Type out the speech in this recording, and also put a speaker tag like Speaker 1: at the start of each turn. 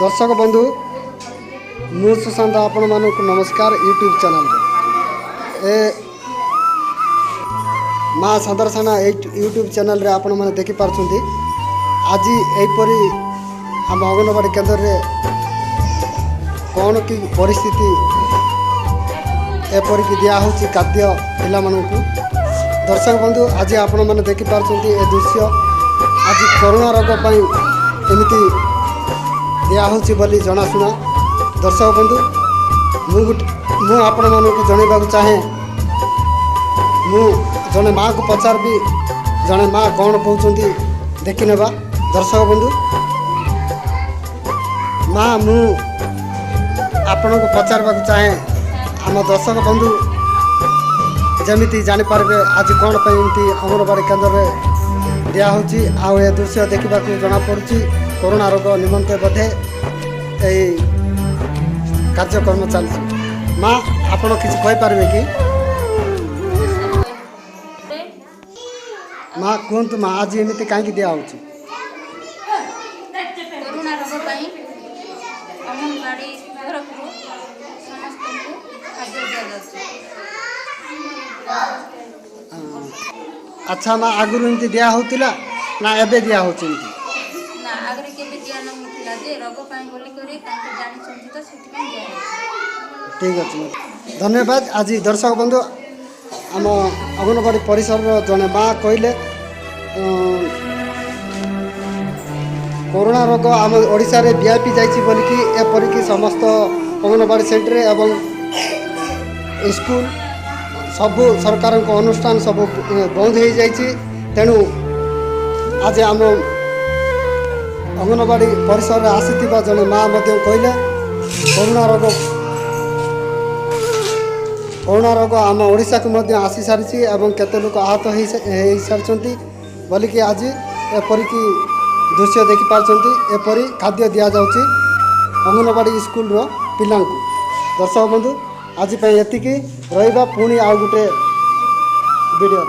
Speaker 1: दर्शक बंधु मु सुशांत आपण मानक नमस्कार यूट्यूब चैनल ए माँ सदरसना यूट्यूब चैनल रे आपण माने देखि पारछुंती। आज एपरी हम अंगनवाड़ी केंद्र रे कौन की परिस्थिति एपरी की दिया होची खाद्य पिला मानकू। दर्शक बंधु आज आपण माने देखि पारछुंती ए दृश्य आज कोरोना रोग पई एमिति दिया होची बोली जनाशुना। दर्शक बंधु मु आपण मानकू जणैबाकू चाहे मु जने माँ को पचार भी जने माँ कौन कहते देखी नेबा। दर्शक बंधु माँ मु आपण को पचारबा चाहे आम दर्शक बंधु जमीती जानीपारे आज कौन पर अंगनवाड़ी केन्द्र में दिया होची आउ ए दृश्य देखा जना पड़ी कोरोना रोग निमंते बोधे यही कार्यक्रम चलती। माँ आपण किसी कहींपारे कि माँ कहतु माँ आज एमती कहीं दिया होची
Speaker 2: कोरोना रोग पई अंगनवाड़ी तरफ समस्त खाद्य दिया जाଉଛି।
Speaker 1: अच्छा माँ आगुरी एमती दिया होतिला ना एबे दिया होची एमती
Speaker 2: ना आगरे केबे दिया न होतिला जे रोग पई बोली करे तांके जानि छथि त सेति पई दिया होची।
Speaker 1: ठीक अछि धन्यवाद। आज दर्शक बंधु आम अंगनवाड़ी परिसर जने माँ कहले कोरोना रोग आम ओडिशा रे व्यापी जाइछि बोलिकी एपरिकी समस्त अंगनवाड़ी सेंटर एवं स्कूल सबु सरकार अनुष्ठान सब बंद हो जाइछि। तेणु आज आम अंगनवाड़ी परिसर रे आसीथिबा जने माँ मध्य कहले कोरोना रोग आम ओडिशा को मध्य आसी सारी एवं केते लोक आहत हो सारी बोलिकी आज एपरिकी दृश्य देखि पारछंती एपरी खाद्य दिया जाउची अंगनवाड़ी स्कूल रो पिलांकु। दर्शक बंधु आज एतिकी रहिबा पुणी आउ गुटे वीडियो।